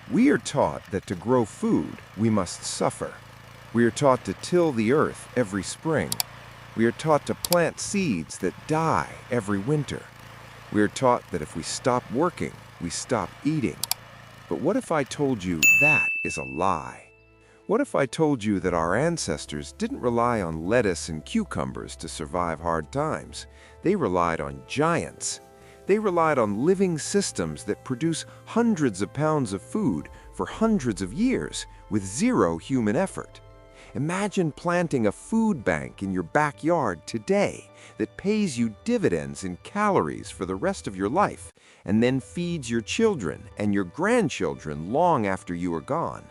We are taught that to grow food, we must suffer. We are taught to till the earth every spring. We are taught to plant seeds that die every winter. We are taught that if we stop working, we stop eating. But what if I told you that is a lie? What if I told you that our ancestors didn't rely on lettuce and cucumbers to survive hard times? They relied on giants. They relied on living systems that produce hundreds of pounds of food for hundreds of years with zero human effort. Imagine planting a food bank in your backyard today that pays you dividends in calories for the rest of your life and then feeds your children and your grandchildren long after you are gone.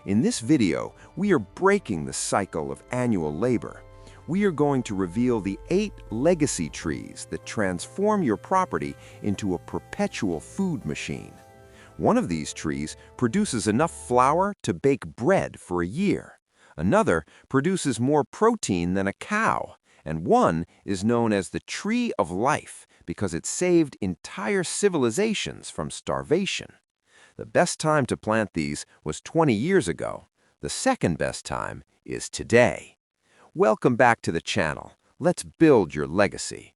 In this video, we are breaking the cycle of annual labor. We are going to reveal the 8 legacy trees that transform your property into a perpetual food machine. One of these trees produces enough flour to bake bread for a year. Another produces more protein than a cow. And one is known as the Tree of Life because it saved entire civilizations from starvation. The best time to plant these was 20 years ago. The second best time is today. Welcome back to the channel. Let's build your legacy.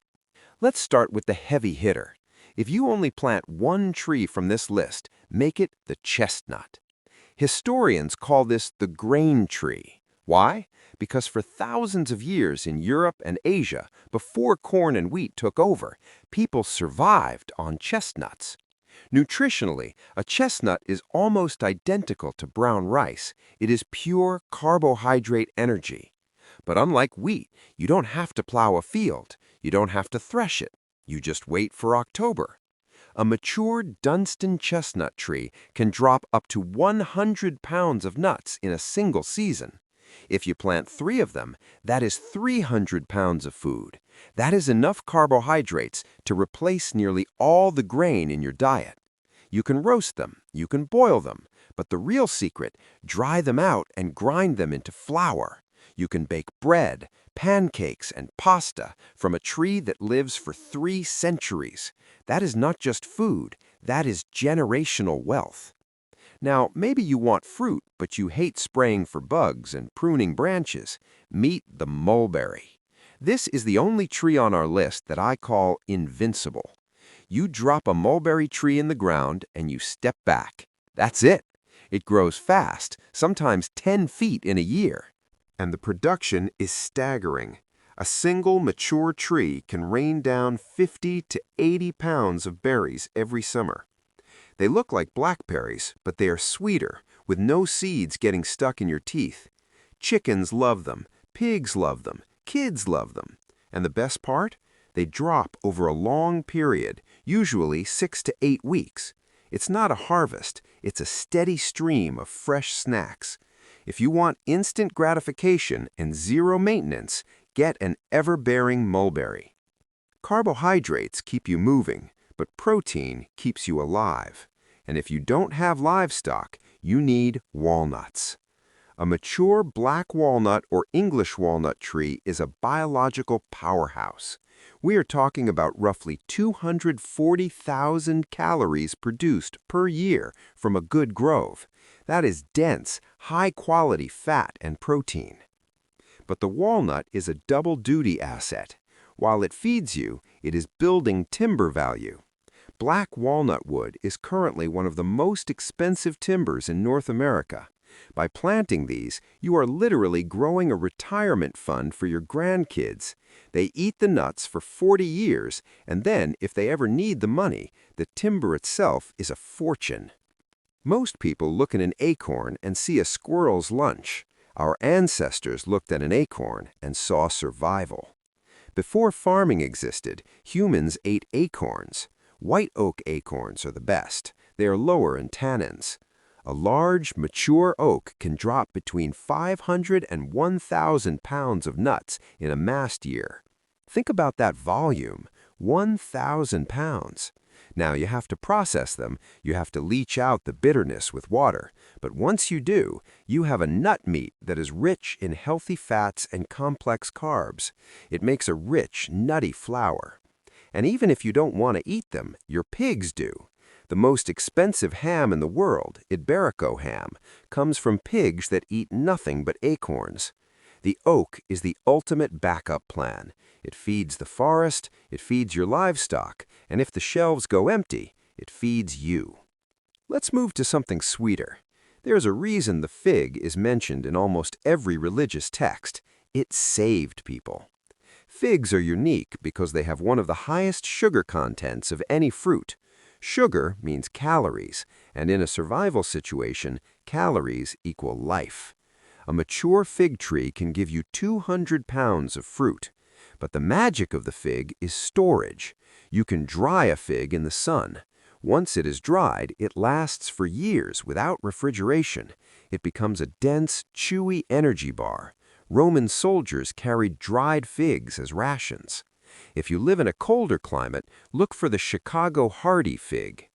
Let's start with the heavy hitter. If you only plant one tree from this list, make it the chestnut. Historians call this the grain tree. Why? Because for thousands of years in Europe and Asia, before corn and wheat took over, people survived on chestnuts. Nutritionally, a chestnut is almost identical to brown rice. It is pure carbohydrate energy. But unlike wheat, you don't have to plow a field. You don't have to thresh it. You just wait for October. A mature Dunstan chestnut tree can drop up to 100 pounds of nuts in a single season. If you plant 3 of them, that is 300 pounds of food. That is enough carbohydrates to replace nearly all the grain in your diet. You can roast them, you can boil them, but the real secret, dry them out and grind them into flour. You can bake bread, pancakes, and pasta from a tree that lives for 3 centuries. That is not just food, that is generational wealth. Now, maybe you want fruit, but you hate spraying for bugs and pruning branches. Meet the mulberry. This is the only tree on our list that I call invincible. You drop a mulberry tree in the ground and you step back. That's it. It grows fast, sometimes 10 feet in a year. And the production is staggering. A single mature tree can rain down 50 to 80 pounds of berries every summer. They look like blackberries, but they are sweeter, with no seeds getting stuck in your teeth. Chickens love them, pigs love them, kids love them. And the best part? They drop over a long period, usually 6 to 8 weeks. It's not a harvest, it's a steady stream of fresh snacks. If you want instant gratification and zero maintenance, get an ever-bearing mulberry. Carbohydrates keep you moving, but protein keeps you alive. And if you don't have livestock, you need walnuts. A mature black walnut or English walnut tree is a biological powerhouse. We are talking about roughly 240,000 calories produced per year from a good grove. That is dense, high-quality fat and protein. But the walnut is a double-duty asset. While it feeds you, it is building timber value. Black walnut wood is currently one of the most expensive timbers in North America. By planting these, you are literally growing a retirement fund for your grandkids. They eat the nuts for 40 years, and then, if they ever need the money, the timber itself is a fortune. Most people look at an acorn and see a squirrel's lunch. Our ancestors looked at an acorn and saw survival. Before farming existed, humans ate acorns. White oak acorns are the best. They are lower in tannins. A large, mature oak can drop between 500 and 1,000 pounds of nuts in a mast year. Think about that volume, 1,000 pounds. Now you have to process them, you have to leach out the bitterness with water, but once you do, you have a nut meat that is rich in healthy fats and complex carbs. It makes a rich, nutty flour. And even if you don't want to eat them, your pigs do. The most expensive ham in the world, Iberico ham, comes from pigs that eat nothing but acorns. The oak is the ultimate backup plan. It feeds the forest, it feeds your livestock, and if the shelves go empty, it feeds you. Let's move to something sweeter. There's a reason the fig is mentioned in almost every religious text. It saved people. Figs are unique because they have one of the highest sugar contents of any fruit. Sugar means calories, and in a survival situation, calories equal life. A mature fig tree can give you 200 pounds of fruit. But the magic of the fig is storage. You can dry a fig in the sun. Once it is dried, it lasts for years without refrigeration. It becomes a dense, chewy energy bar. Roman soldiers carried dried figs as rations. If you live in a colder climate, look for the Chicago hardy fig.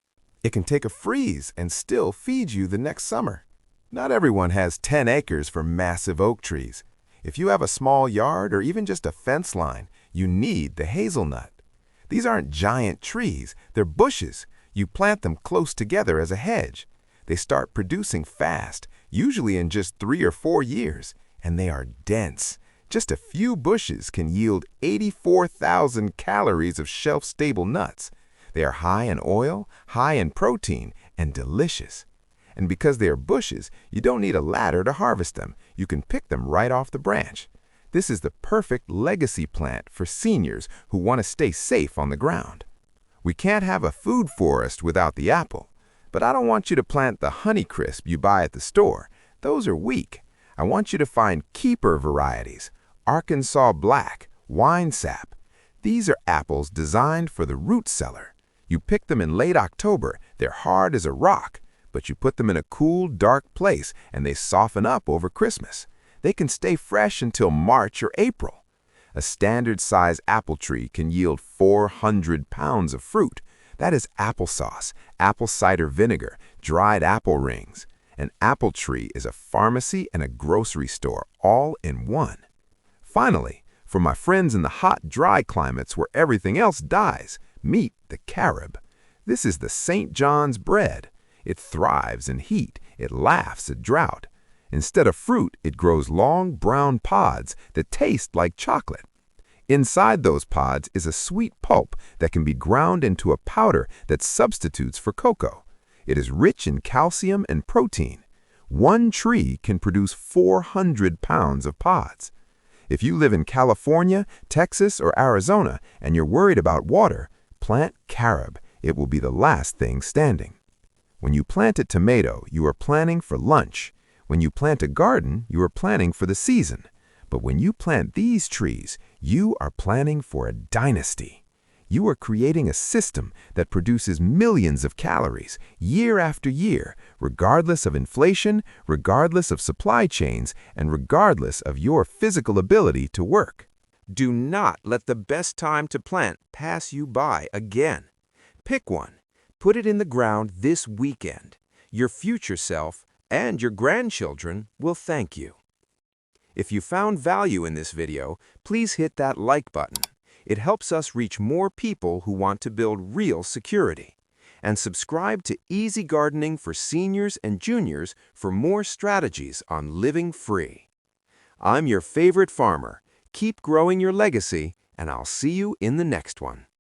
It can take a freeze and still feed you the next summer. Not everyone has 10 acres for massive oak trees. If you have a small yard or even just a fence line, you need the hazelnut. These aren't giant trees, they're bushes. You plant them close together as a hedge. They start producing fast, usually in just 3 or 4 years, and they are dense. Just a few bushes can yield 84,000 calories of shelf-stable nuts. They are high in oil, high in protein, and delicious. And because they are bushes, you don't need a ladder to harvest them. You can pick them right off the branch. This is the perfect legacy plant for seniors who want to stay safe on the ground. We can't have a food forest without the apple. But I don't want you to plant the Honeycrisp you buy at the store. Those are weak. I want you to find keeper varieties, Arkansas Black, Wine Sap. These are apples designed for the root cellar. You pick them in late October, they're hard as a rock, but you put them in a cool, dark place and they soften up over Christmas. They can stay fresh until March or April. A standard-size apple tree can yield 400 pounds of fruit. That is applesauce, apple cider vinegar, dried apple rings. An apple tree is a pharmacy and a grocery store all in one. Finally, for my friends in the hot, dry climates where everything else dies, meet the carob. This is the St. John's bread. It thrives in heat. It laughs at drought. Instead of fruit, it grows long, brown pods that taste like chocolate. Inside those pods is a sweet pulp that can be ground into a powder that substitutes for cocoa. It is rich in calcium and protein. One tree can produce 400 pounds of pods. If you live in California, Texas, or Arizona and you're worried about water, plant carob. It will be the last thing standing. When you plant a tomato, you are planning for lunch. When you plant a garden, you are planning for the season. But when you plant these trees, you are planning for a dynasty. You are creating a system that produces millions of calories year after year, regardless of inflation, regardless of supply chains, and regardless of your physical ability to work. Do not let the best time to plant pass you by again. Pick one. Put it in the ground this weekend. Your future self and your grandchildren will thank you. If you found value in this video, please hit that like button. It helps us reach more people who want to build real security. And subscribe to Easy Gardening for Seniors and Juniors for more strategies on living free. I'm your favorite farmer. Keep growing your legacy, and I'll see you in the next one.